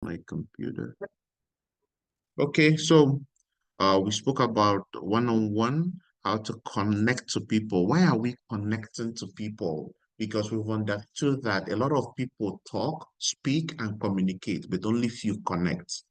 my computer. Okay, so we spoke about one-on-one, how to connect to people. Why are we connecting to people? Because we've understood that a lot of people talk, speak, and communicate, but only few connect.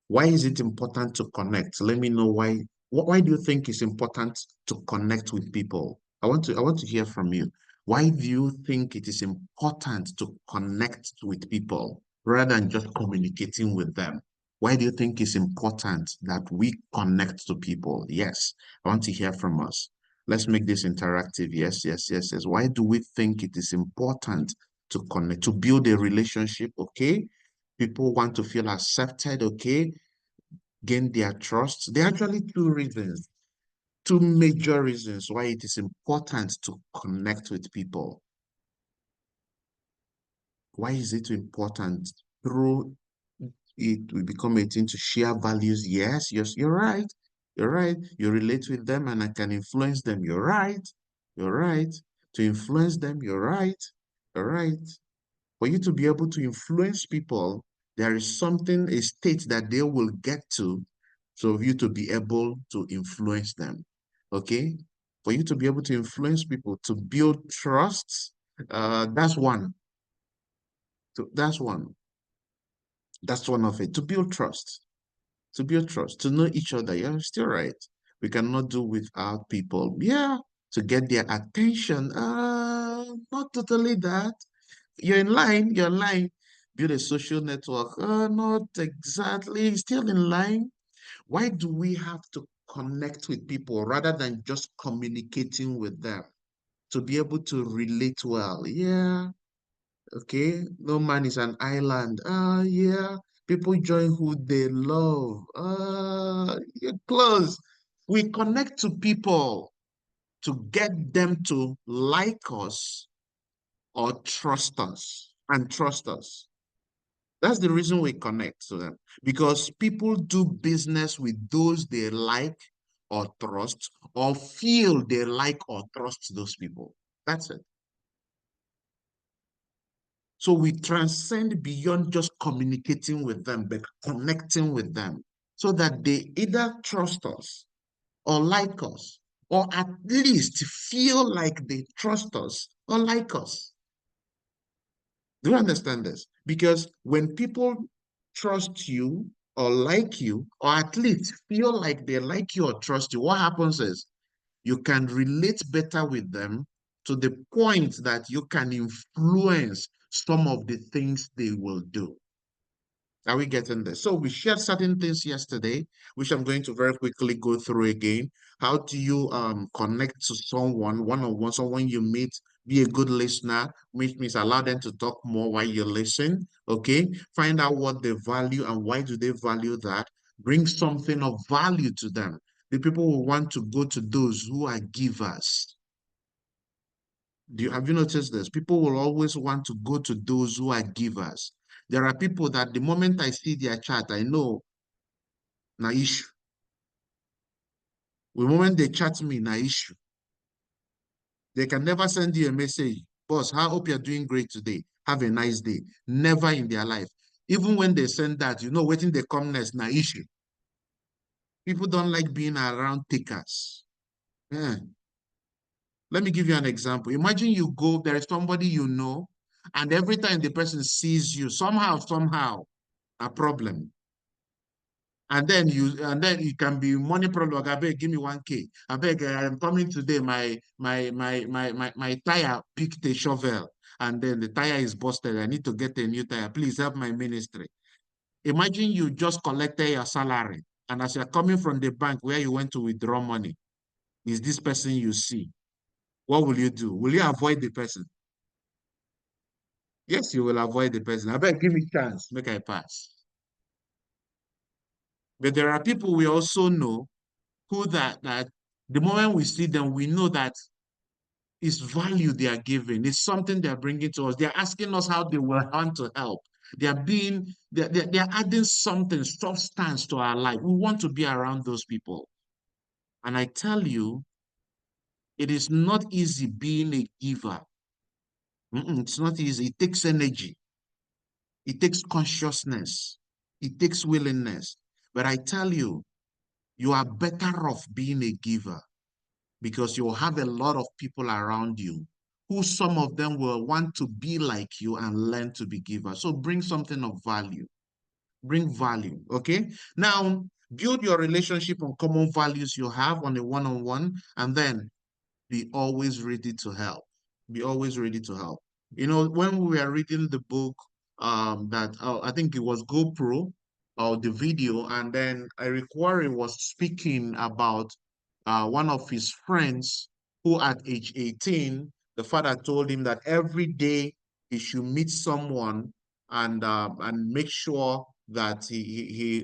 Why is it important to connect? Let me know why. Why do you think it's important to connect with people? I want to hear from you. Why do you think it is important to connect with people rather than just communicating with them? Why do you think it's important that we connect to people? Yes, I want to hear from us. Let's make this interactive. Yes, yes, yes, yes. Why do we think it is important to connect, to build a relationship? Okay. People want to feel accepted, okay, gain their trust. There are actually two reasons, two major reasons why it is important to connect with people. Why is it important? Through it, we become a team to share values. Yes, yes, you're right. You're right. You relate with them and I can influence them. You're right. You're right. To influence them, you're right. You're right. For you to be able to influence people, there is something, a state that they will get to, so you to be able to influence them. Okay? For you to be able to influence people, to build trust, that's one. So that's one. That's one of it. To build trust. To build trust. To know each other. You're still right. We cannot do without people. Yeah. To get their attention. Not totally that. You're in line, you're in line. Build a social network. Not exactly, still in line. Why do we have to connect with people rather than just communicating with them? To be able to relate well. Yeah, okay. No man is an island. Yeah. People join who they love. You're close. We connect to people to get them to like us or trust us and trust us. That's the reason we connect to them because people do business with those they like or trust or feel they like or trust those people. That's it. So we transcend beyond just communicating with them, but connecting with them so that they either trust us or like us, or at least feel like they trust us or like us. Do you understand this? Because when people trust you or like you, or at least feel like they like you or trust you, what happens is you can relate better with them to the point that you can influence some of the things they will do. Are we getting this? So we shared certain things yesterday, which I'm going to very quickly go through again. How do you connect to someone one-on-one, someone you meet, be a good listener, which means allow them to talk more while you listen. Okay. Find out what they value and why do they value that. Bring something of value to them. The people will want to go to those who are givers. Have you noticed this? People will always want to go to those who are givers. There are people that the moment I see their chat, I know na issue. The moment they chat me, na issue. They can never send you a message. Boss, I hope you're doing great today. Have a nice day. Never in their life. Even when they send that, you know, waiting they come next, na issue. People don't like being around takers. Yeah. Let me give you an example. Imagine you go, there is somebody you know, and every time the person sees you, somehow, a problem. And then it can be money problem. I beg, give me 1K. I beg, I'm coming today. My tire picked a shovel, and then the tire is busted. I need to get a new tire. Please help my ministry. Imagine you just collected your salary, and as you're coming from the bank where you went to withdraw money, is this person you see? What will you do? Will you avoid the person? Yes, you will avoid the person. I beg, give me chance, make I pass. But there are people we also know who that the moment we see them, we know that it's value they are giving. It's something they are bringing to us. They are asking us how they will want to help. They're adding something, substance to our life. We want to be around those people. And I tell you, it is not easy being a giver. It's not easy. It takes energy. It takes consciousness. It takes willingness. But I tell you, you are better off being a giver because you'll have a lot of people around you who some of them will want to be like you and learn to be givers. So bring something of value. Bring value, okay? Now, build your relationship on common values you have on a one-on-one, and then be always ready to help. Be always ready to help. You know, when we were reading the book, that I think it was GoPro or the video, and then Eric Warren was speaking about one of his friends who at age 18, the father told him that every day he should meet someone and make sure that he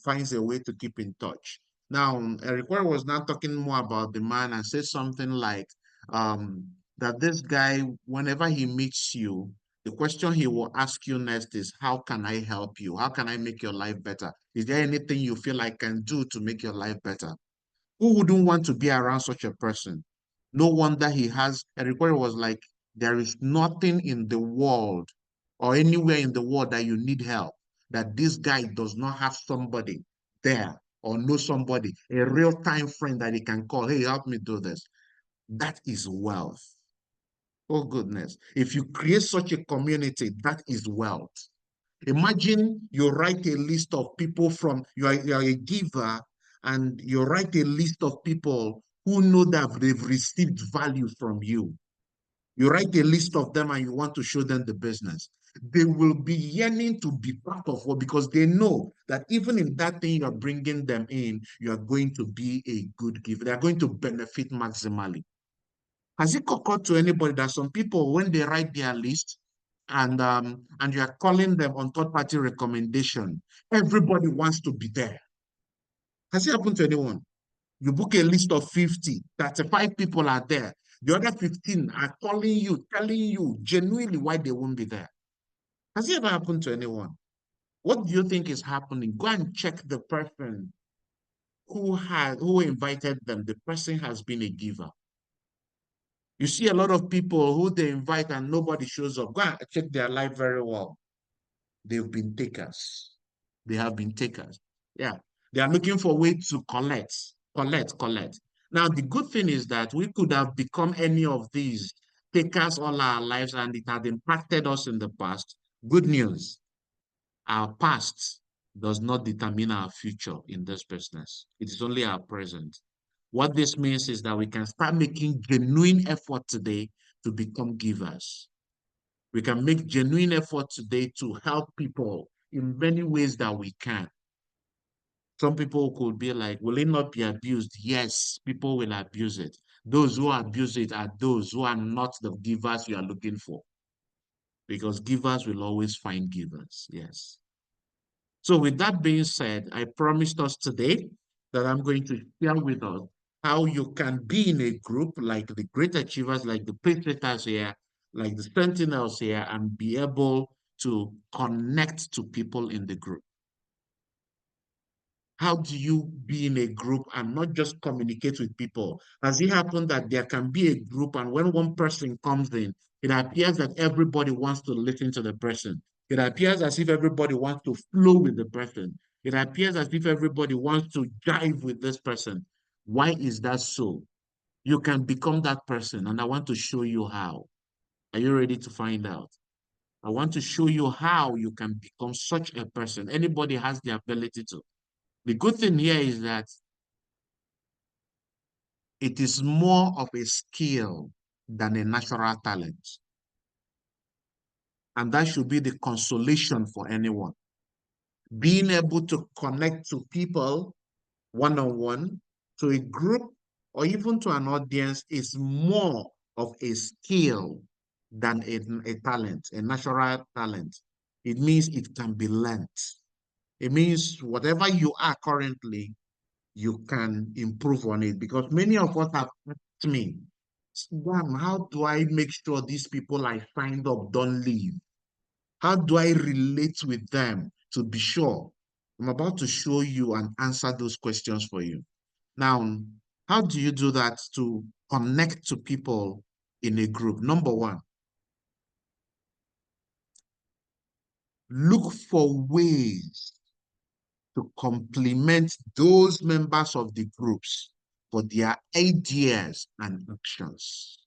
finds a way to keep in touch. Now, Eric Warren was now talking more about the man and said something like that this guy, whenever he meets you, the question he will ask you next is, how can I help you? How can I make your life better? Is there anything you feel I can do to make your life better? Who wouldn't want to be around such a person? No wonder he has, Eric Warren was like, there is nothing in the world or anywhere in the world that you need help, that this guy does not have somebody there or know somebody, a real-time friend that he can call, hey, help me do this. That is wealth. Oh, goodness. If you create such a community, that is wealth. Imagine you write a list of people from, you are a giver, and you write a list of people who know that they've received value from you. You write a list of them and you want to show them the business. They will be yearning to be part of what, because they know that even in that thing you're bringing them in, you are going to be a good giver. They are going to benefit maximally. Has it occurred to anybody that some people, when they write their list and you are calling them on third-party recommendation, everybody wants to be there? Has it happened to anyone? You book a list of 50, 35 people are there. The other 15 are calling you, telling you genuinely why they won't be there. Has it ever happened to anyone? What do you think is happening? Go and check the person who invited them. The person has been a giver. You see a lot of people who they invite and nobody shows up. Go and check their life very well. They've been takers. They have been takers. Yeah. They are looking for ways to collect, collect, collect. Now, the good thing is that we could have become any of these takers all our lives and it had impacted us in the past. Good news. Our past does not determine our future in this business. It is only our present. What this means is that we can start making genuine effort today to become givers. We can make genuine effort today to help people in many ways that we can. Some people could be like, will it not be abused? Yes, people will abuse it. Those who abuse it are those who are not the givers you are looking for, because givers will always find givers. Yes. So with that being said, I promised us today that I'm going to share with us how you can be in a group like the great achievers, like the Patriots here, like the Sentinels here, and be able to connect to people in the group. How do you be in a group and not just communicate with people? Has it happened that there can be a group and when one person comes in, it appears that everybody wants to listen to the person. It appears as if everybody wants to flow with the person. It appears as if everybody wants to jive with this person. Why is that so? You can become that person, and I want to show you how. Are you ready to find out? I want to show you how you can become such a person. Anybody has the ability to. The good thing here is that it is more of a skill than a natural talent. And that should be the consolation for anyone. Being able to connect to people one-on-one, to a group, or even to an audience is more of a skill than a talent, a natural talent. It means it can be learned. It means whatever you are currently, you can improve on it, because many of us have asked me, Swam, how do I make sure these people I signed up don't leave? How do I relate with them to be sure? I'm about to show you and answer those questions for you. Now, how do you do that to connect to people in a group? Number one, look for ways to compliment those members of the groups for their ideas and actions.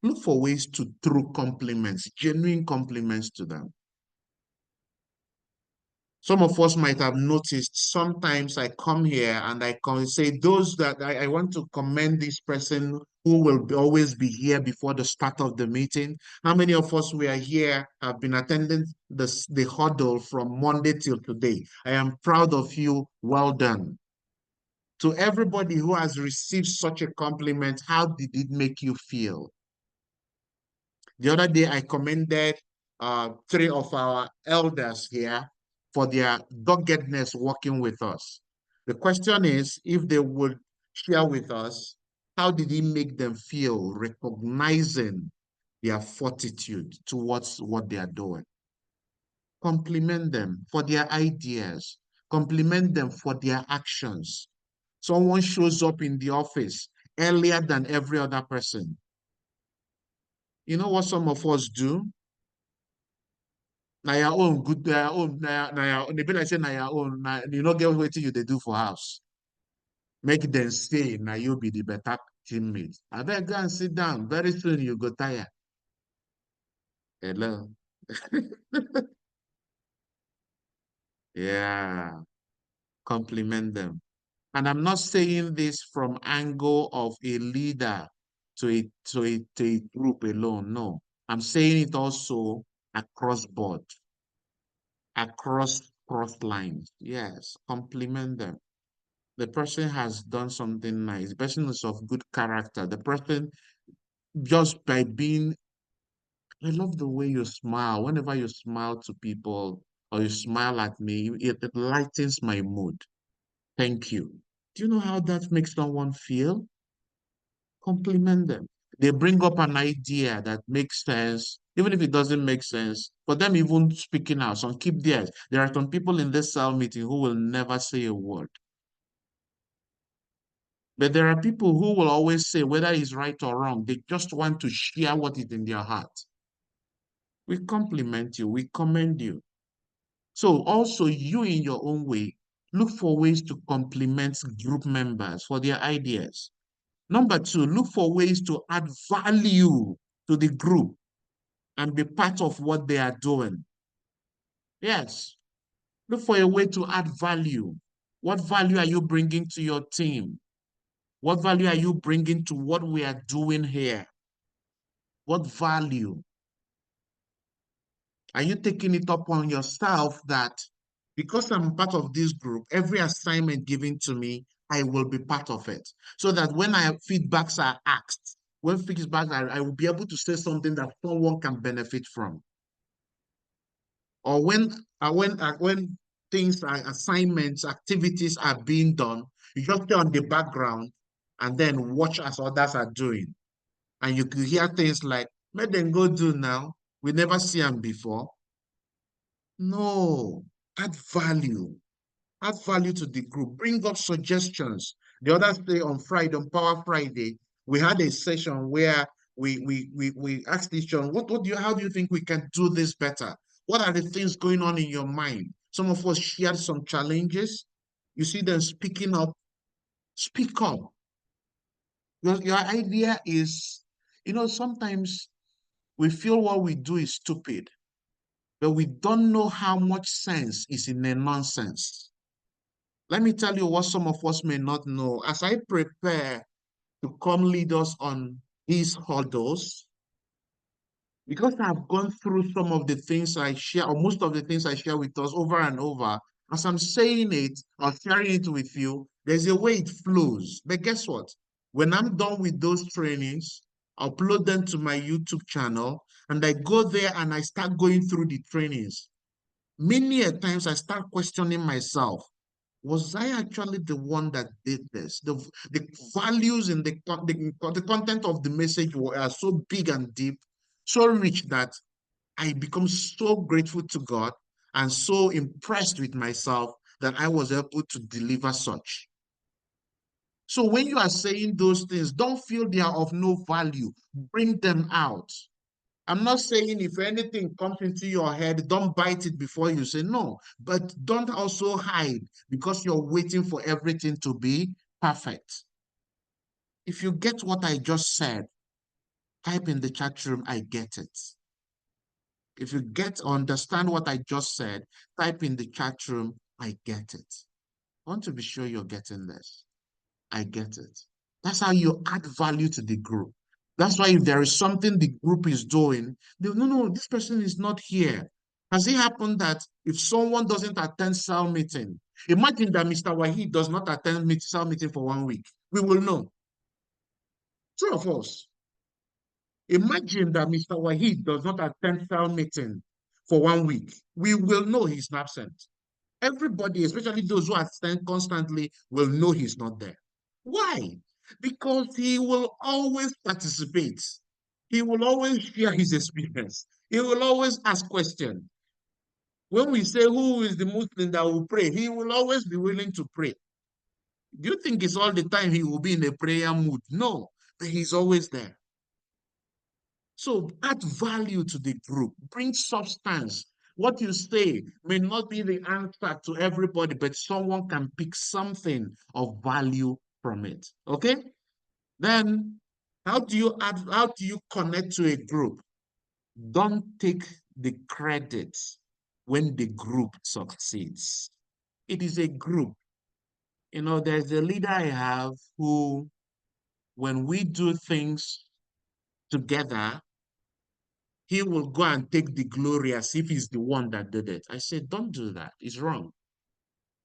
Look for ways to throw compliments, genuine compliments to them. Some of us might have noticed sometimes I come here and I can say those that I want to commend this person who will always be here before the start of the meeting. How many of us we are here have been attending the huddle from Monday till today? I am proud of you. Well done. To everybody who has received such a compliment, how did it make you feel? The other day, I commended three of our elders here for their doggedness working with us. The question is, if they would share with us, how did it make them feel recognizing their fortitude towards what they are doing? Compliment them for their ideas. Compliment them for their actions. Someone shows up in the office earlier than every other person. You know what some of us do? Na your own good, na your own, na your own. They be like say na your own. Na, you no get wetin you dey do for house. Make them say na you be the better teammate. Abeg go and sit down. Very soon you go tire. Hello. Yeah. Compliment them. And I'm not saying this from angle of a leader to a group alone. No. I'm saying it also across board, across lines. Yes. Compliment them. The person has done something nice. The person is of good character. The person, just by being, I love the way you smile. Whenever you smile to people or you smile at me, it lightens my mood. Thank you. Do you know how that makes someone feel? Compliment them. They bring up an idea that makes sense, even if it doesn't make sense. For them, even speaking out, some keep theirs. There are some people in this cell meeting who will never say a word. But there are people who will always say whether it's right or wrong. They just want to share what is in their heart. We compliment you, we commend you. So also you in your own way, look for ways to compliment group members for their ideas. Number two, look for ways to add value to the group and be part of what they are doing. Yes, look for a way to add value. What value are you bringing to your team? What value are you bringing to what we are doing here? What value? Are you taking it upon yourself that because I'm part of this group, every assignment given to me, I will be part of it. So that when feedbacks are asked, when feedbacks are, I will be able to say something that someone can benefit from. Or when things are assignments, activities are being done, you just stay on the background and then watch as others are doing. And you could hear things like, let them go do now. We never see them before. No, add value. Add value to the group. Bring up suggestions. The other day on Friday, on Power Friday, we had a session where we asked each other, how do you think we can do this better? What are the things going on in your mind? Some of us shared some challenges. You see them speaking up. Speak up. Your idea is, sometimes we feel what we do is stupid, but we don't know how much sense is in a nonsense. Let me tell you what some of us may not know. As I prepare to come lead us on these hurdles, because I've gone through some of the things I share, or most of the things I share with us over and over, as I'm saying it or sharing it with you, there's a way it flows. But guess what? When I'm done with those trainings, I upload them to my YouTube channel and I go there and I start going through the trainings. Many a times I start questioning myself. Was I actually the one that did this? The values in the content of the message are so big and deep, so rich that I become so grateful to God and so impressed with myself that I was able to deliver such. So when you are saying those things, don't feel they are of no value. Bring them out. I'm not saying if anything comes into your head, don't bite it before you say no, but don't also hide because you're waiting for everything to be perfect. If you get what I just said, type in the chat room, I get it. If you understand what I just said, type in the chat room, I get it. I want to be sure you're getting this. I get it. That's how you add value to the group. That's why if there is something the group is doing, no, this person is not here. Has it happened that if someone doesn't attend cell meeting, imagine that Mr. Wahid does not attend cell meeting for 1 week. We will know. True of us. Imagine that Mr. Wahid does not attend cell meeting for 1 week. We will know he's absent. Everybody, especially those who attend constantly, will know he's not there. Why? Because he will always participate. He will always share his experience. He will always ask questions. When we say who is the Muslim that will pray, he will always be willing to pray. Do you think it's all the time he will be in a prayer mood? No, but he's always there. So add value to the group, bring substance. What you say may not be the answer to everybody, but someone can pick something of value from it. Okay? Then how do you connect to a group? Don't take the credit when the group succeeds. It is a group. You know, there's a leader I have who, when we do things together, he will go and take the glory as if he's the one that did it. I said, don't do that. It's wrong.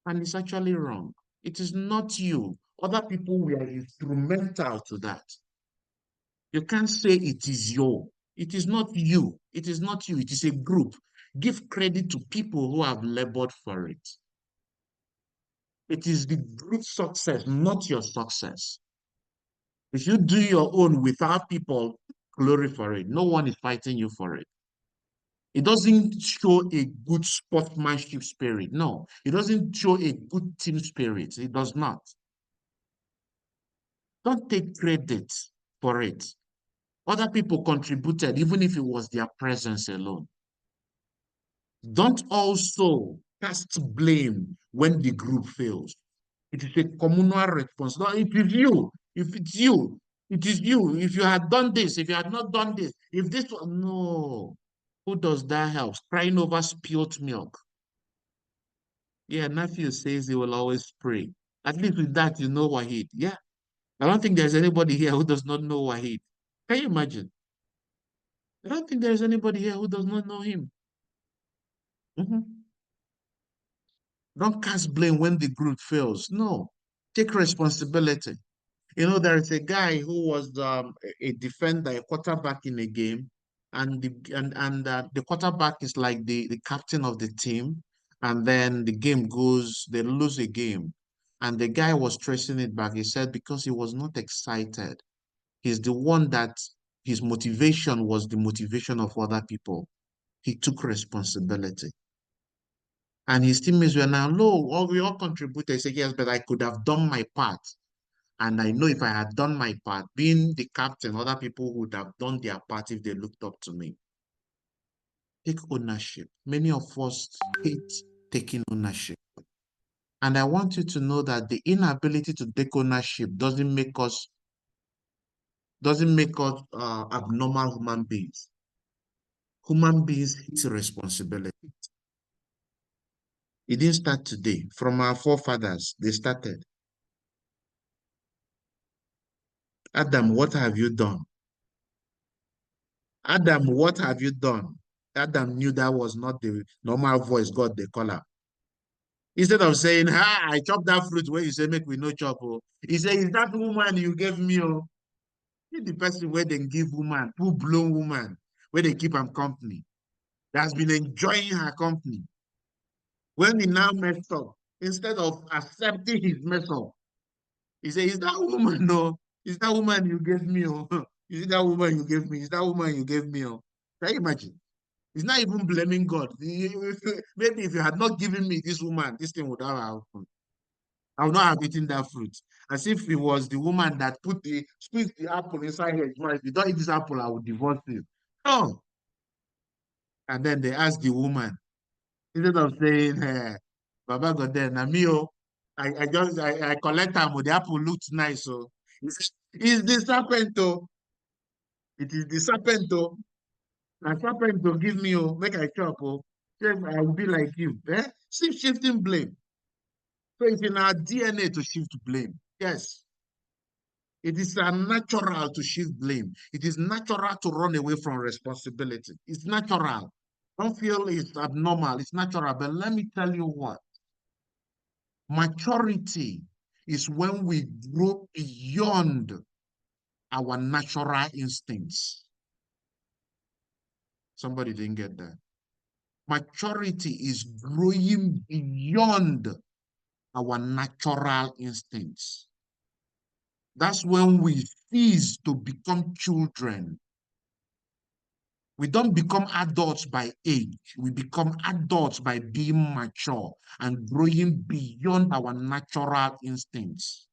And it's actually wrong. It is not you. Other people were instrumental to that. You can't say it is you. It is not you. It is not you. It is a group. Give credit to people who have labored for it. It is the group success, not your success. If you do your own without people, glory for it. No one is fighting you for it. It doesn't show a good sportsmanship spirit. No, it doesn't show a good team spirit. It does not. Don't take credit for it. Other people contributed, even if it was their presence alone. Don't also cast blame when the group fails. It is a communal responsibility. No, it is you. If it's you, it is you. If you had done this, if you had not done this, if this, no. Who does that help? Crying over spilled milk. Yeah, nephew says he will always pray. At least with that, you know Wahid. Yeah. I don't think there's anybody here who does not know Wahid. Can you imagine? I don't think there's anybody here who does not know him. Mhm. Don't cast blame when the group fails. No. Take responsibility. You know, there is a guy who was a defender, a quarterback in a game, and the quarterback is like the captain of the team, and then the game goes, they lose a game, and the guy was tracing it back. He said because he was not excited, he's the one that his motivation was the motivation of other people. He took responsibility. And his teammates were now, no, we all contributed. He said, yes, but I could have done my part. And I know if I had done my part, being the captain, other people would have done their part if they looked up to me. Take ownership. Many of us hate taking ownership. And I want you to know that the inability to take ownership doesn't make us abnormal human beings. Human beings hate responsibility. It didn't start today. From our forefathers, they started. Adam, what have you done? Adam, what have you done? Adam knew that was not the normal voice God they call her. Instead of saying, "Ha, I chop that fruit where you say make we no chop," oh. He said, "Is that woman you gave me?" Oh, he the person where they give woman, full-blown woman, where they keep him company, that's been enjoying her company. When he now messed up, instead of accepting his mess up, he said, "Is that woman? No, is that woman you gave me? Oh, is it that woman you gave me? Is that woman you gave me? Oh, can you imagine?" He's not even blaming God. Maybe if you had not given me this woman, this thing would have happened. I would not have eaten that fruit. As if it was the woman that squeezed the apple inside her. If you don't eat this apple, I will divorce you. No. And then they ask the woman, instead of saying, Baba got there, na me, oh, I collect them, the apple looks nice. So it's the serpent, oh. It is the serpent, oh. The serpent to give me, oh, make I chop, oh. I will be like you. Eh? See, shifting blame. So it's in our DNA to shift blame. Yes. It is natural to shift blame. It is natural to run away from responsibility. It's natural. Don't feel it's abnormal. It's natural. But let me tell you what. Maturity is when we grow beyond our natural instincts. Somebody didn't get that. Maturity is growing beyond our natural instincts. That's when we cease to become children. We don't become adults by age. We become adults by being mature and growing beyond our natural instincts.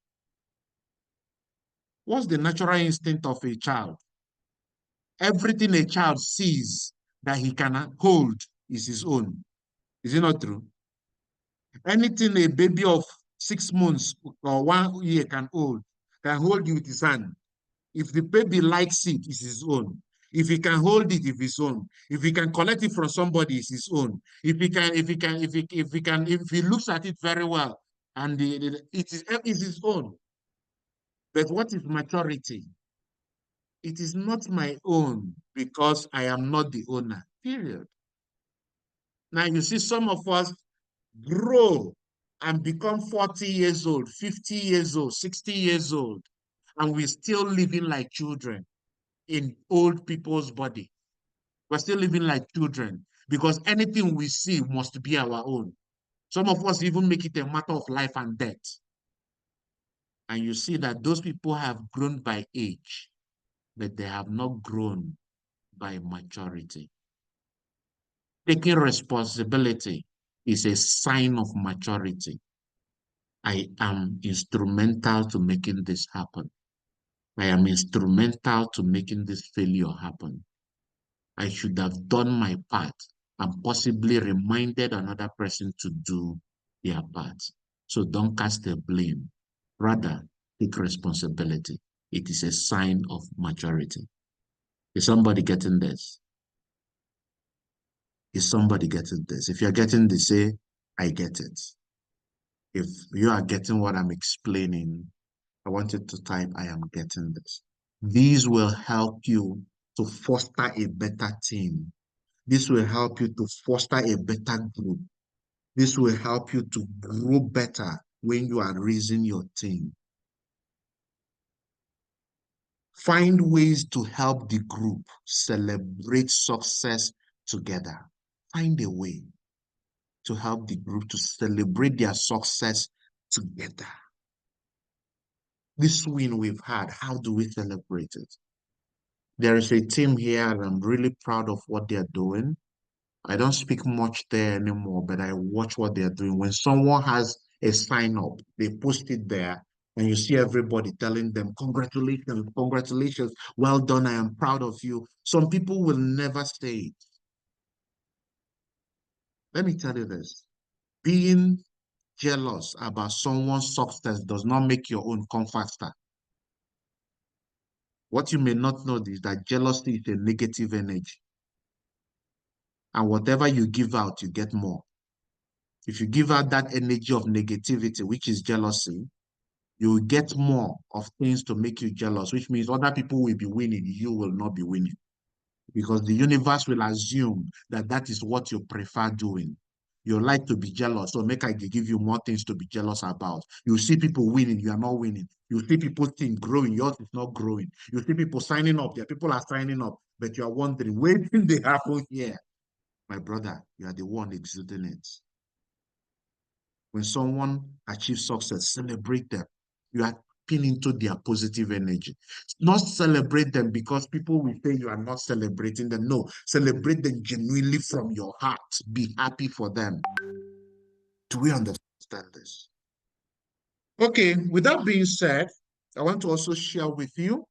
What's the natural instinct of a child? Everything a child sees that he can hold is his own. Is it not true? Anything a baby of 6 months or 1 year can hold you with his hand. If the baby likes it, it's his own. If he can hold it, it's his own. If he can collect it from somebody, it's his own. If he looks at it very well, and it is his own. But what is maturity? It is not my own because I am not the owner. Period. Now you see some of us grow and become 40 years old, 50 years old, 60 years old, and we're still living like children in old people's body. We're still living like children because anything we see must be our own. Some of us even make it a matter of life and death. And you see that those people have grown by age, but they have not grown by maturity. Taking responsibility is a sign of maturity. I am instrumental to making this happen. I am instrumental to making this failure happen. I should have done my part and possibly reminded another person to do their part. So don't cast the blame. Rather, take responsibility. It is a sign of maturity. Is somebody getting this? Is somebody getting this? If you're getting this, say, I get it. If you are getting what I'm explaining, I want you to type, I am getting this. These will help you to foster a better team. This will help you to foster a better group. This will help you to grow better when you are raising your team. Find ways to help the group celebrate success together. Find a way to help the group to celebrate their success together. This win we've had, how do we celebrate it? There is a team here and I'm really proud of what they're doing. I don't speak much there anymore, but I watch what they're doing. When someone has a sign up, they post it there, and you see everybody telling them, congratulations, congratulations, well done, I am proud of you. Some people will never say it. Let me tell you this. Being jealous about someone's success does not make your own come faster. What you may not know is that jealousy is a negative energy. And whatever you give out, you get more. If you give out that energy of negativity, which is jealousy, you will get more of things to make you jealous, which means other people will be winning, you will not be winning. Because the universe will assume that that is what you prefer doing. You like to be jealous, so make I give you more things to be jealous about. You see people winning, you are not winning. You see people think growing, yours is not growing. You see people signing up, there people are signing up, but you are wondering, where did they happen here? My brother, you are the one exuding it. When someone achieves success, celebrate them. You are tapping into their positive energy. Not celebrate them because people will say you are not celebrating them. No, celebrate them genuinely from your heart. Be happy for them. Do we understand this? Okay, with that being said, I want to also share with you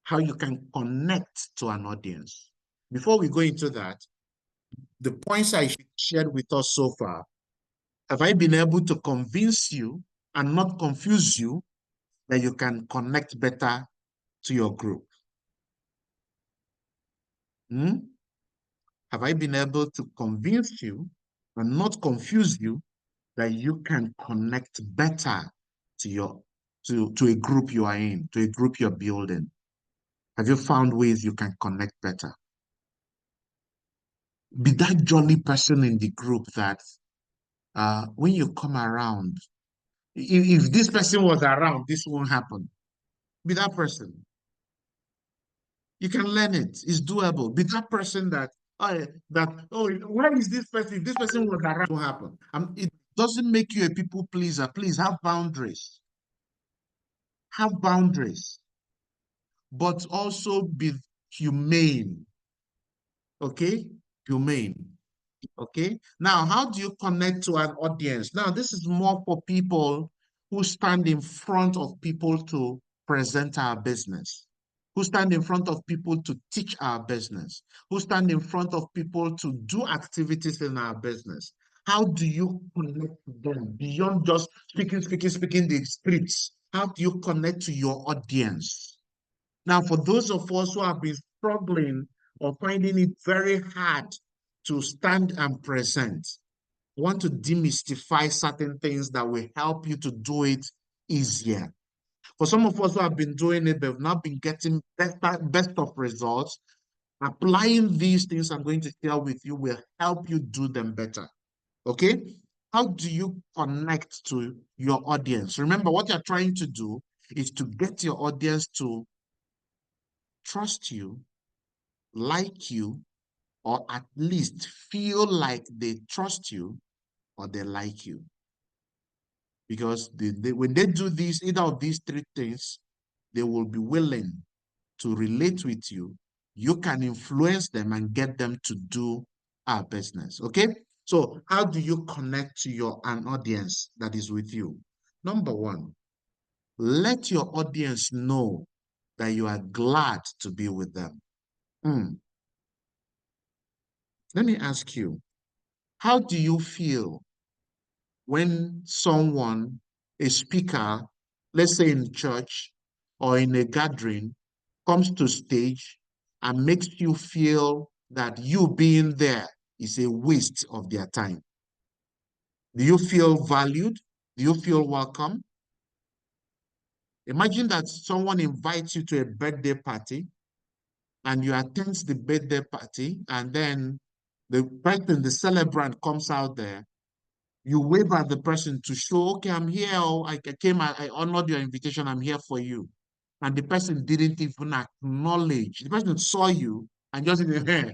how you can connect to an audience. Before we go into that, The points I shared with us so far, have I been able to convince you and not confuse you that you can connect better to your group? Hmm? Have I been able to convince you and not confuse you that you can connect better to your to a group you are in, to a group you're building? Have you found ways you can connect better? Be that jolly person in the group that when you come around, if this person was around, this won't happen. Be that person. You can learn it. It's doable. Be that person that where is this person? If this person was around, it won't happen. It doesn't make you a people pleaser. Please have boundaries. Have boundaries, but also be humane. Okay, humane. Okay. Now, how do you connect to an audience? Now, this is more for people who stand in front of people to present our business, who stand in front of people to teach our business, who stand in front of people to do activities in our business. How do you connect to them beyond just speaking the scripts? How do you connect to your audience? Now, for those of us who have been struggling or finding it very hard to stand and present, I want to demystify certain things that will help you to do it easier. For some of us who have been doing it, but have not been getting best of results, applying these things I'm going to share with you will help you do them better. Okay? How do you connect to your audience? Remember, what you're trying to do is to get your audience to trust you, like you, or at least feel like they trust you or they like you. Because when they do these, either of these three things, they will be willing to relate with you. You can influence them and get them to do our business. Okay? So, how do you connect to an audience that is with you? Number one, let your audience know that you are glad to be with them. Hmm. Let me ask you, how do you feel when someone, a speaker, let's say in church or in a gathering, comes to stage and makes you feel that you being there is a waste of their time? Do you feel valued? Do you feel welcome? Imagine that someone invites you to a birthday party and you attend the birthday party, and then the person, the celebrant, comes out there. You wave at the person to show, okay, I'm here. Oh, I came, I honored your invitation. I'm here for you. And the person didn't even acknowledge. The person saw you and just in the hair.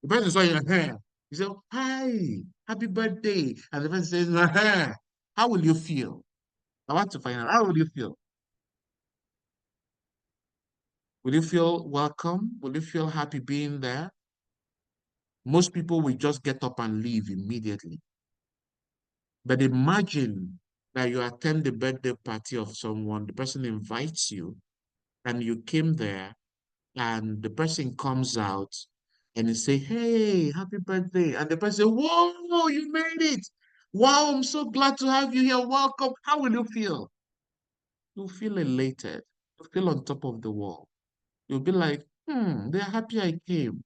The person saw your hair. He said, hi, happy birthday. And the person says, hair. How will you feel? I want to find out. How will you feel? Will you feel welcome? Will you feel happy being there? Most people will just get up and leave immediately. But imagine that you attend the birthday party of someone, the person invites you, and you came there, and the person comes out and they say, hey, happy birthday. And the person say, whoa, you made it. Wow, I'm so glad to have you here. Welcome. How will you feel? You'll feel elated. You'll feel on top of the world. You'll be like, they're happy I came.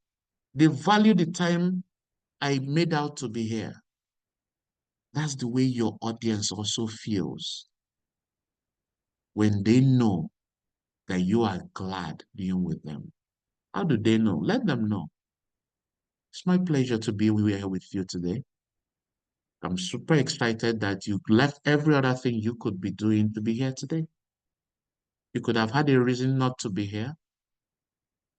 They value the time I made out to be here. That's the way your audience also feels when they know that you are glad being with them. How do they know? Let them know. It's my pleasure to be here with you today. I'm super excited that you left every other thing you could be doing to be here today. You could have had a reason not to be here.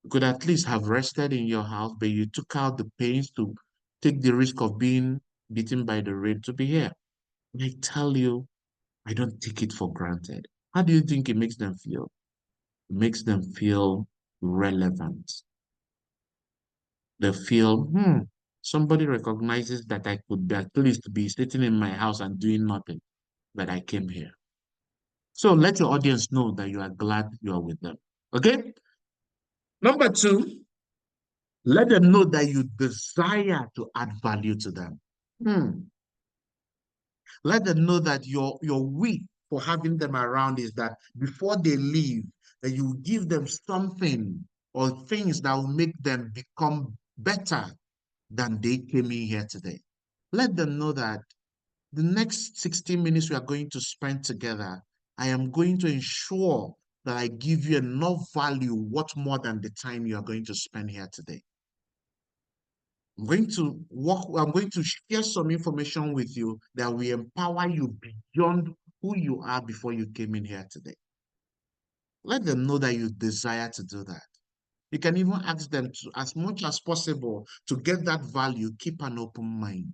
You could at least have rested in your house, but you took out the pains to take the risk of being beaten by the rain to be here. And I tell you, I don't take it for granted. How do you think it makes them feel? It makes them feel relevant. They feel, somebody recognizes that I could be at least be sitting in my house and doing nothing, but I came here. So let your audience know that you are glad you are with them. Okay? Number two, Let them know that you desire to add value to them. Let them know that your wish for having them around is that before they leave, that you give them something or things that will make them become better than they came in here today. Let them know that the next 60 minutes we are going to spend together, I am going to ensure that I give you enough value, what more than the time you are going to spend here today. I'm going to share some information with you that will empower you beyond who you are before you came in here today. Let them know that you desire to do that. You can even ask them to, as much as possible, to get that value, keep an open mind,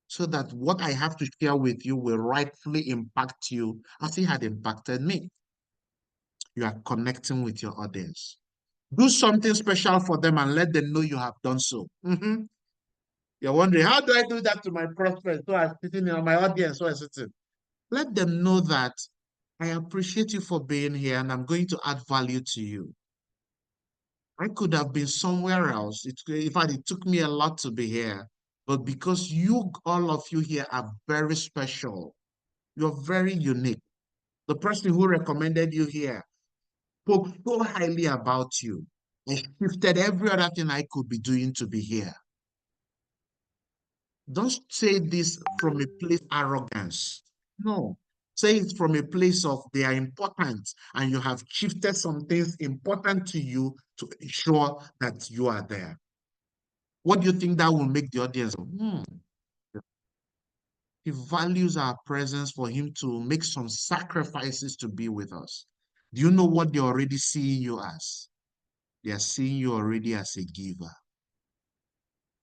so that what I have to share with you will rightfully impact you as it had impacted me. You are connecting with your audience. Do something special for them and let them know you have done so. You're wondering, how do I do that to my prospects who are sitting in my audience who are sitting? Let them know that I appreciate you for being here and I'm going to add value to you. I could have been somewhere else. In fact, it took me a lot to be here. But because you, all of you here, are very special, you're very unique. The person who recommended you here spoke so highly about you. I shifted every other thing I could be doing to be here. Don't say this from a place of arrogance. No. Say it from a place of they are important and you have shifted some things important to you to ensure that you are there. What do you think that will make the audience? He values our presence for him to make some sacrifices to be with us. Do you know what they're already seeing you as? They are seeing you already as a giver.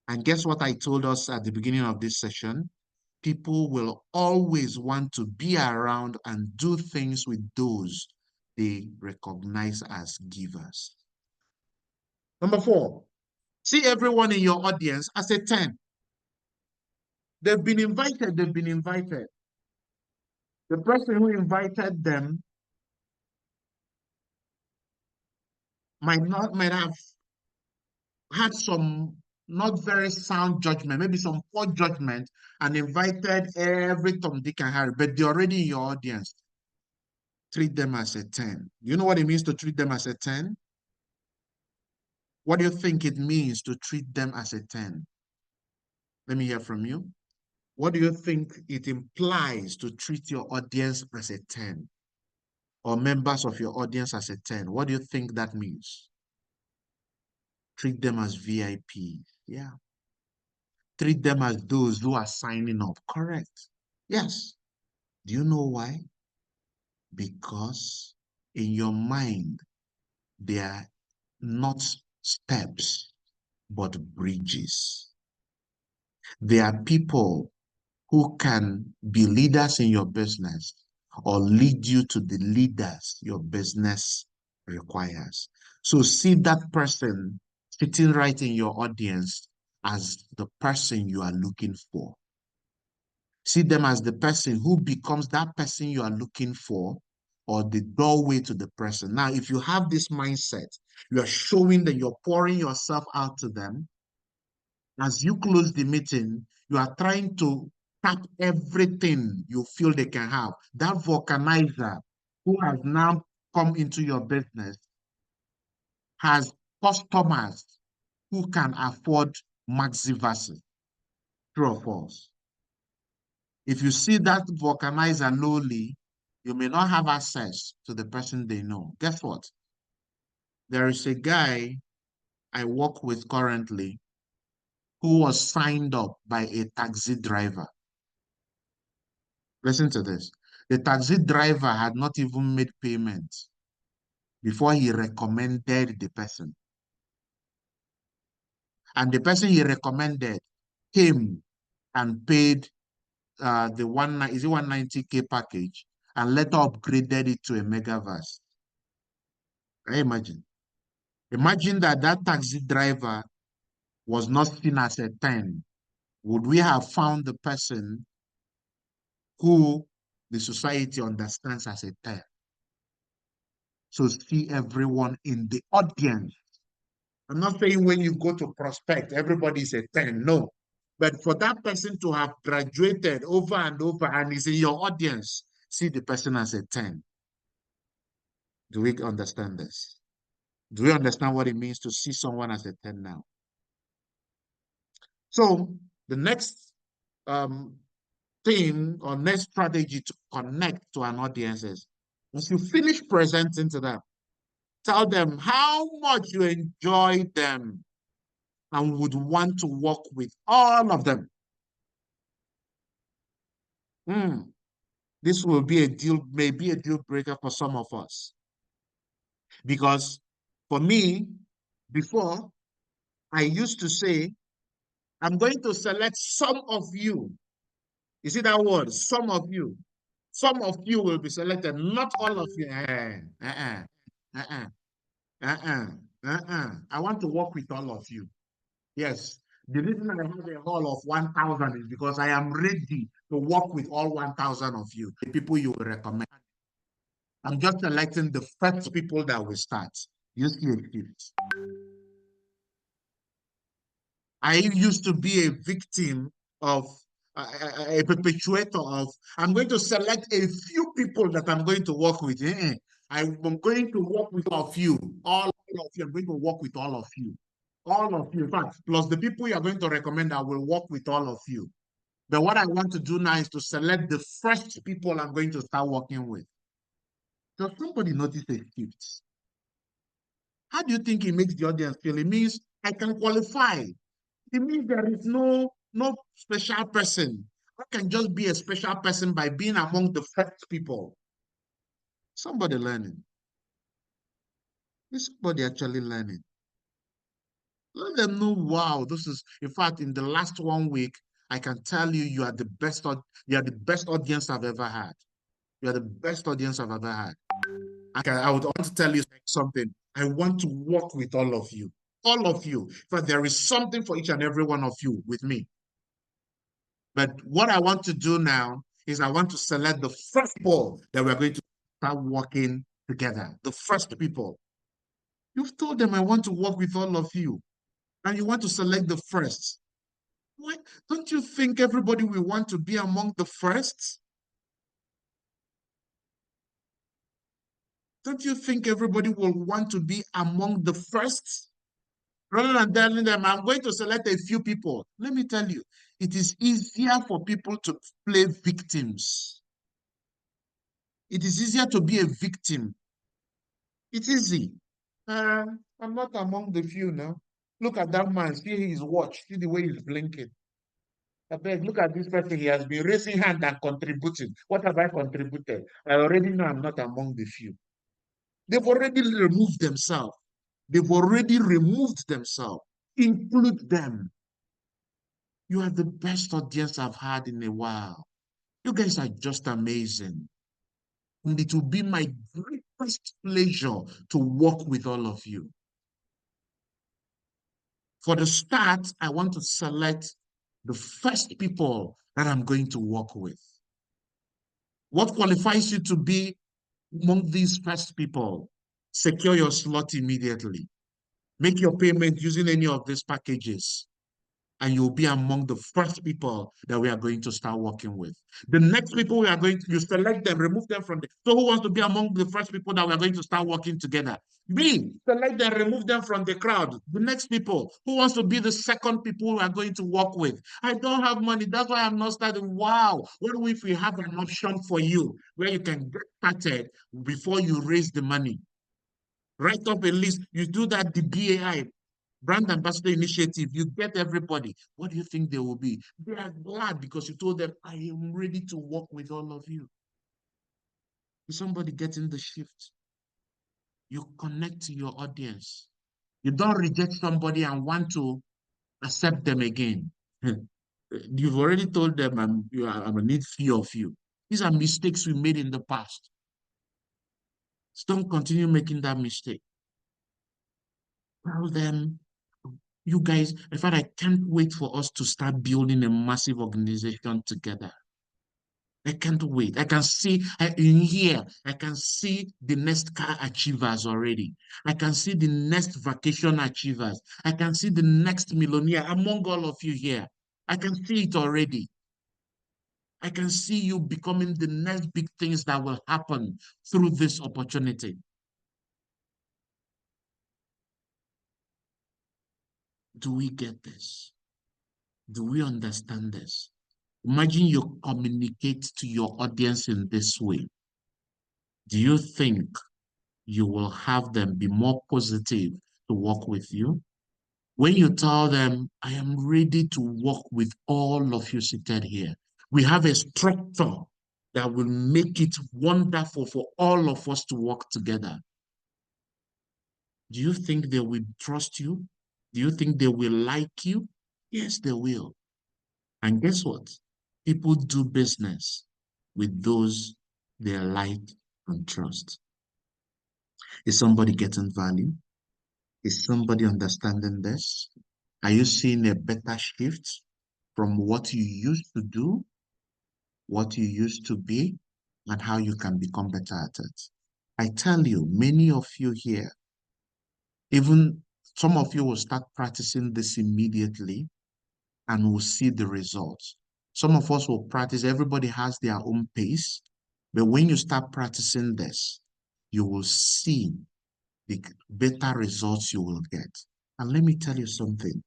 And guess what I told us at the beginning of this session? People will always want to be around and do things with those they recognize as givers. Number 4, see everyone in your audience as a 10. They've been invited, they've been invited. The person who invited them might have had some not very sound judgment, maybe some poor judgment, and invited every Tom, Dick, and Harry, but they're already in your audience. Treat them as a 10. You know what it means to treat them as a 10? What do you think it means to treat them as a 10? Let me hear from you. What do you think it implies to treat your audience as a 10? Or members of your audience as a 10? What do you think that means? Treat them as VIP. Yeah. Treat them as those who are signing up. Correct. Yes. Do you know why? Because in your mind, they are not steps, but bridges. They are people who can be leaders in your business or lead you to the leaders your business requires. So see that person sitting right in your audience as the person you are looking for. See them as the person who becomes that person you are looking for or the doorway to the person. Now, if you have this mindset, you are showing that you're pouring yourself out to them. As you close the meeting, you are trying to tap everything you feel they can have. That vulcanizer who has now come into your business has customers who can afford maxi verses. True or false? If you see that vulcanizer lowly, you may not have access to the person they know. Guess what? There is a guy I work with currently who was signed up by a taxi driver. Listen to this. The taxi driver had not even made payment before he recommended the person. And the person he recommended came and paid the 190K package and later upgraded it to a megaverse. Can you imagine? Imagine that that taxi driver was not seen as a 10. Would we have found the person who the society understands as a 10? So see everyone in the audience I'm not saying when you go to prospect, everybody is a 10. No. But for that person to have graduated over and over and is in your audience, see the person as a 10. Do we understand this? Do we understand what it means to see someone as a 10 now? So the next um, thing or next strategy to connect to an audience is, once you finish presenting to them, tell them how much you enjoy them and would want to work with all of them. This will be a deal, maybe a deal breaker for some of us. Because for me, before, I used to say, I'm going to select some of you. You see that word, some of you. Some of you will be selected, not all of you. I want to work with all of you. Yes. The reason I have a hall of 1,000 is because I am ready to work with all 1,000 of you, the people you will recommend. I'm just selecting the first people that will start. You see it. I used to be a victim of a perpetuator of, I'm going to select a few people that I'm going to work with. I'm going to work with all of you. All of you. I'm going to work with all of you. All of you. In fact, plus the people you're going to recommend, I will work with all of you. But what I want to do now is to select the first people I'm going to start working with. Does somebody notice a shift? How do you think it makes the audience feel? It means I can qualify. It means there is no special person. I can just be a special person by being among the first people. Somebody learning. Is somebody actually learning? Let them know, wow, this is, in fact, in the last 1 week, I can tell you, you are the best, you are the best audience I've ever had. You are the best audience I've ever had. I would want to tell you something. I want to work with all of you. All of you. But there is something for each and every one of you with me. But what I want to do now is I want to select the first people that we're going to start working together. The first people. You've told them I want to work with all of you. And you want to select the first. Why don't you think everybody will want to be among the first? Don't you think everybody will want to be among the first? Rather than telling them, I'm going to select a few people. Let me tell you, it is easier for people to play victims. It is easier to be a victim. It's easy. I'm not among the few now. Look at that man. See his watch. See the way he's blinking. I beg, look at this person. He has been raising hand and contributing. What have I contributed? I already know I'm not among the few. They've already removed themselves. They've already removed themselves. Include them. You are the best audience I've had in a while. You guys are just amazing. And it will be my greatest pleasure to work with all of you. For the start, I want to select the first people that I'm going to work with. What qualifies you to be among these first people? Secure your slot immediately. Make your payment using any of these packages, and you'll be among the first people that we are going to start working with. The next people we are going to, you select them, remove them from the, so who wants to be among the first people that we are going to start working together? Me, select them, remove them from the crowd. The next people, who wants to be the second people we are going to work with? I don't have money, that's why I'm not starting. Wow, what if we have an option for you where you can get started before you raise the money? Write up a list, you do that, the BAI, Brand Ambassador Initiative, you get everybody. What do you think they will be? They are glad because you told them, I am ready to work with all of you. Is somebody getting the shift? You connect to your audience. You don't reject somebody and want to accept them again. You've already told them, I'm going to need few of you. These are mistakes we made in the past. So don't continue making that mistake. Tell them, you guys, in fact, I can't wait for us to start building a massive organization together. I can't wait. I can see in here, I can see the next car achievers already. I can see the next vacation achievers. I can see the next millionaire among all of you here. I can see it already. I can see you becoming the next big things that will happen through this opportunity. Do we get this? Do we understand this? Imagine you communicate to your audience in this way. Do you think you will have them be more positive to work with you? When you tell them, I am ready to work with all of you seated here, we have a structure that will make it wonderful for all of us to work together. Do you think they will trust you? Do you think they will like you? Yes, they will. And guess what? People do business with those they like and trust. Is somebody getting value? Is somebody understanding this? Are you seeing a better shift from what you used to do, what you used to be, and how you can become better at it? I tell you, many of you here, even some of you will start practicing this immediately and will see the results. Some of us will practice, everybody has their own pace, but when you start practicing this, you will see the better results you will get. And let me tell you something.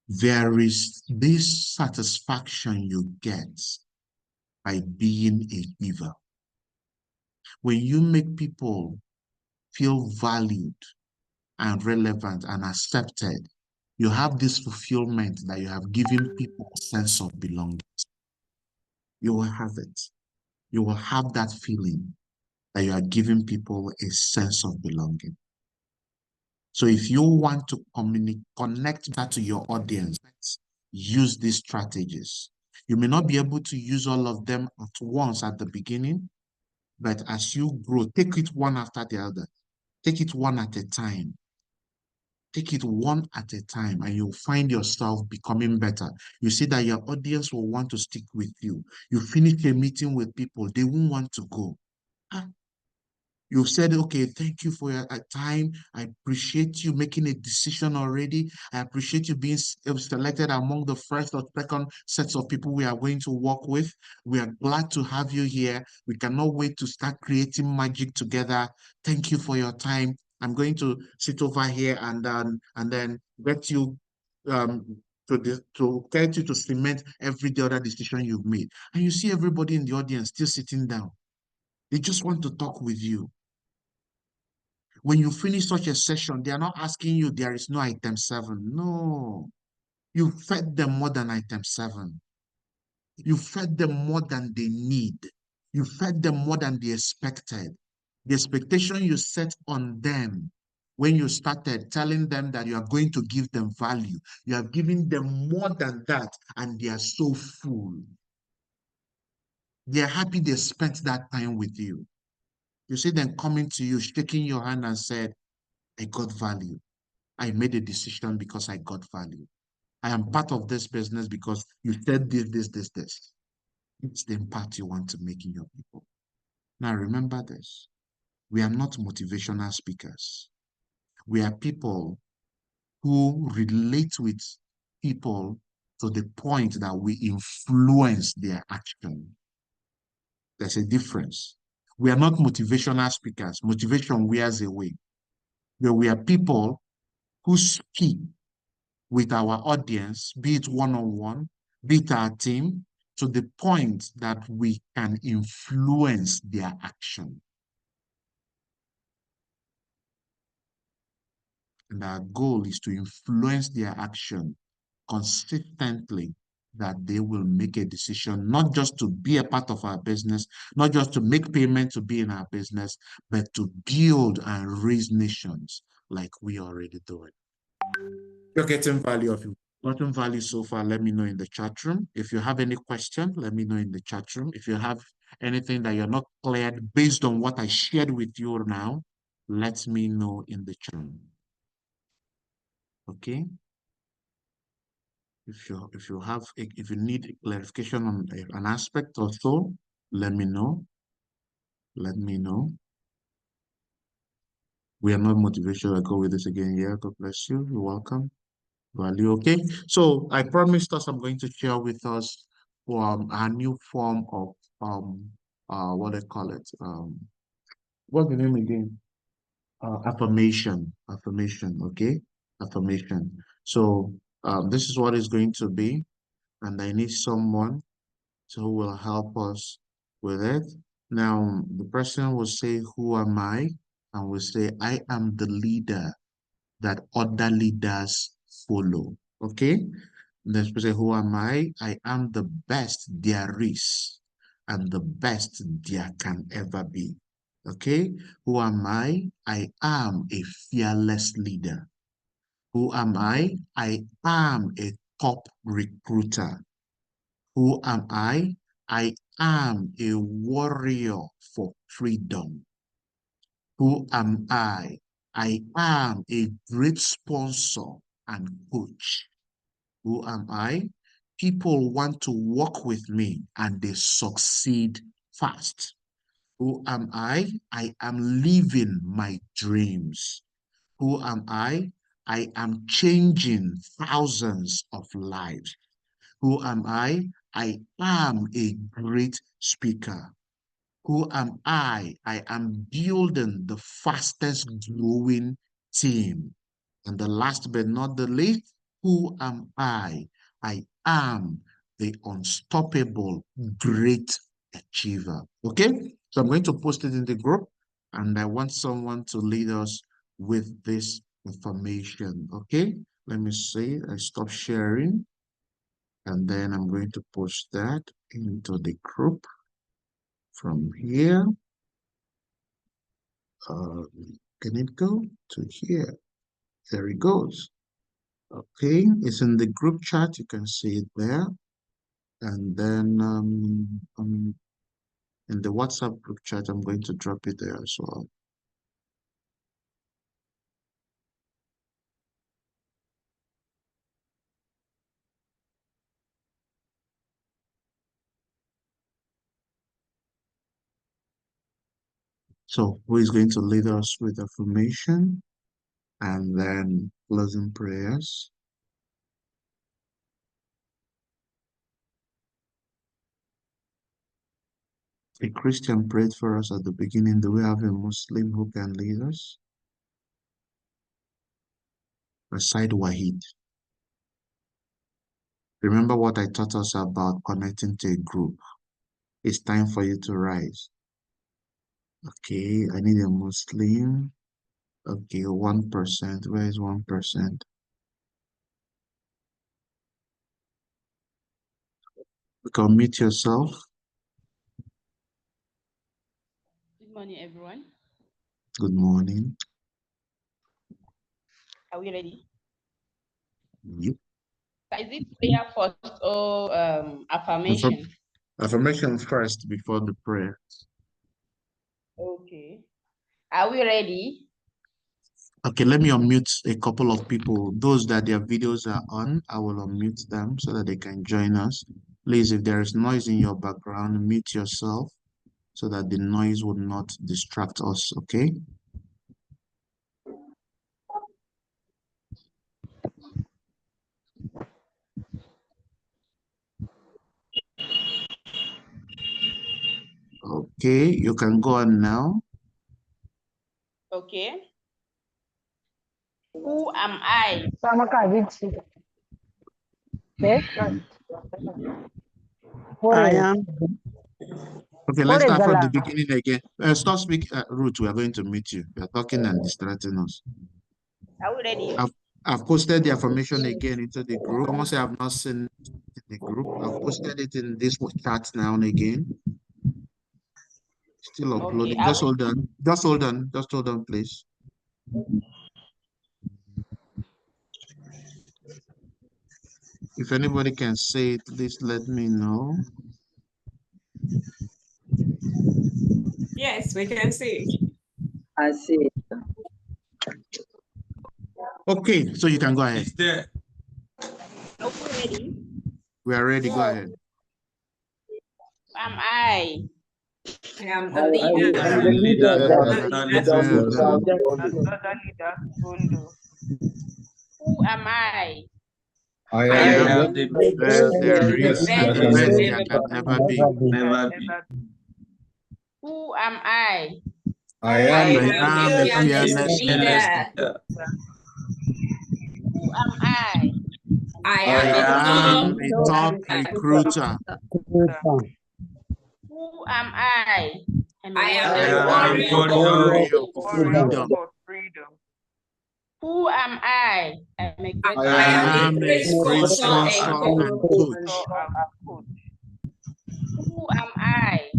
There is this satisfaction you get by being a giver. When you make people feel valued and relevant and accepted, you have this fulfillment that you have given people a sense of belonging. You will have it. You will have that feeling that you are giving people a sense of belonging. So if you want to connect that to your audience, use these strategies. You may not be able to use all of them at once at the beginning, but as you grow, take it one after the other. Take it one at a time. Take it one at a time, and you'll find yourself becoming better. You see that your audience will want to stick with you. You finish a meeting with people, they won't want to go. You've said, okay, thank you for your time. I appreciate you making a decision already. I appreciate you being selected among the first or second sets of people we are going to work with. We are glad to have you here. We cannot wait to start creating magic together. Thank you for your time. I'm going to sit over here and then get you to get you to cement every other decision you've made. And you see everybody in the audience still sitting down. They just want to talk with you. When you finish such a session, they are not asking you, there is no item 7. No, you fed them more than item 7. You fed them more than they need. You fed them more than they expected. The expectation you set on them when you started telling them that you are going to give them value, you are giving them more than that, and they are so full. They are happy they spent that time with you. You see them coming to you, shaking your hand and said, I got value. I made a decision because I got value. I am part of this business because you said this. It's the impact you want to make in your people. Now remember this. We are not motivational speakers. We are people who relate with people to the point that we influence their action. There's a difference. We are not motivational speakers. Motivation wears away. But we are people who speak with our audience, be it one-on-one, be it our team, to the point that we can influence their action. And our goal is to influence their action consistently, that they will make a decision, not just to be a part of our business, not just to make payment to be in our business, but to build and raise nations like we are already doing. You're getting value of it. Gotten value so far, let me know in the chat room. If you have any question, let me know in the chat room. If you have anything that you're not cleared based on what I shared with you now, let me know in the chat room. Okay? If you need clarification on an aspect or so, let me know. Let me know. We are not motivational. I'll go with this again. Yeah, God bless you. You're welcome. Value. Okay. So I promised us I'm going to share with us a new form of what they call it. What's the name again? Affirmation. Okay. Affirmation. So this is what it's going to be, and I need someone who will help us with it. Now the person will say, "Who am I?" and will say, "I am the leader that other leaders follow." Okay. Next person, who am I? I am the best there is and the best there can ever be. Okay. Who am I? I am a fearless leader. Who am I? I am a top recruiter. Who am I? I am a warrior for freedom. Who am I? I am a great sponsor and coach. Who am I? People want to work with me and they succeed fast. Who am I? I am living my dreams. Who am I? I am changing thousands of lives. Who am I? I am a great speaker. Who am I? I am building the fastest growing team. And the last but not the least, who am I? I am the unstoppable great achiever. Okay? So I'm going to post it in the group, and I want someone to lead us with this information. Okay? Let me see. I stop sharing, and then I'm going to post that into the group from here. Can it go to here? There it goes. Okay, it's in the group chat. You can see it there. And then in the WhatsApp group chat, I'm going to drop it there as well. So who is going to lead us with affirmation and then closing prayers? A Christian prayed for us at the beginning. Do we have a Muslim who can lead us? Aside Wahid. Remember what I taught us about connecting to a group. It's time for you to rise. Okay, I need a Muslim. Okay, 1%. Where is 1%? Commit yourself. Good morning, everyone. Good morning. Are we ready? Yep. Is it prayer first or affirmation? Affirmation first before the prayer. Okay. Are we ready? Okay, let me unmute a couple of people. Those that their videos are on, I will unmute them so that they can join us. Please, if there is noise in your background, mute yourself so that the noise will not distract us, okay? Okay, you can go on now. Okay. Who am I? I am. Okay, let's start from the beginning again. Stop speaking, Ruth. We are going to meet you. You are talking and distracting us. Are we ready? I've posted the affirmation again into the group. Someone say I've not seen it in the group. I've posted it in this chat now and again. Still uploading. Okay. Just hold on. Just hold on. Just hold on, please. If anybody can say it, please let me know. Yes, we can see. I see. Okay, so you can go ahead. It's there. Are we ready? We are ready. Go Yes. ahead. Am I? I am I the am leader. the leader Yes, that other leaders leaders follow. Other leaders follow. Who am I? I I am am the the best there is and the best there can never be. never be. Who am I? I I am am a fearless leader. leader. Who am I? I I am am the a top recruiter. Who am I? I am I the am a warrior. warrior for freedom. For freedom. Who am I? I'm a great I am a great sponsor and coach. So I'm coach. Who am I?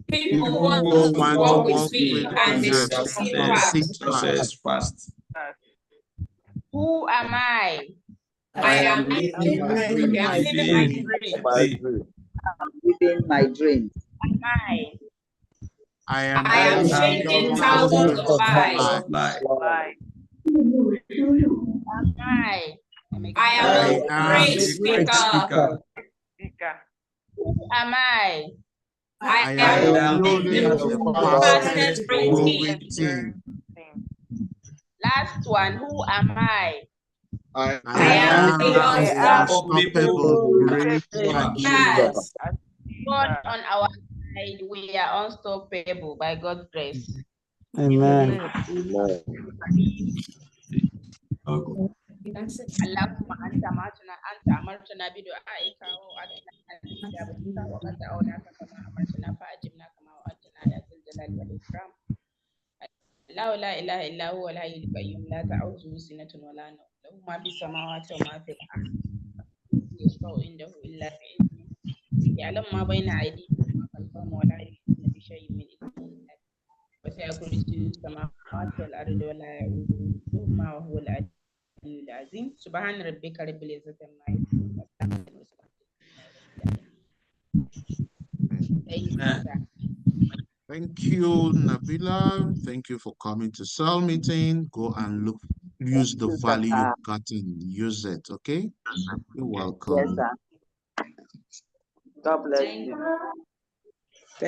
People People want want to to walk with walk me with and me they and succeed succeed fast. fast. Who am I? I am living my living dream. my dream. Living my dream. Am I? I am I am changing changing thousands thousands of of lives. lives. Like Am I? I'm a I I am a am great a great speaker. speaker. speaker. Who am I? I I am am building the the fastest fastest growing growing team. Last one. Who am I? I I am am the the unstoppable great unstoppable achiever. fast. God on our side, we are unstoppable by God's grace. Amen. Allahumma anta amartuna bi du'aika wa atina ijabata wa qad da'awna kama amartuna fa ajibna kama wa'adtana ya zal jalali wal ikram. Allah la ilaha illa huwa al hayyul qayyum la ta'khudhuhu sinatun wa la nawm lahu ma fis samawati wa ma fil ardi yashfa'u indahu illa bi'idhnihi ya'lamu ma bayna aydihim wa ma khalfahum wa la yuhituna bi shay'in min ilmihi وسع كرسيه السماوات والأرض ولا يؤوده حفظهما وهو العلي العظيم سبحان ربك رب العزة عما يصفون Thank you, Nabila. Thank you for coming to cell meeting. Go and use the value you've gotten. Use it, okay? You're welcome. Yes, sir. God bless you.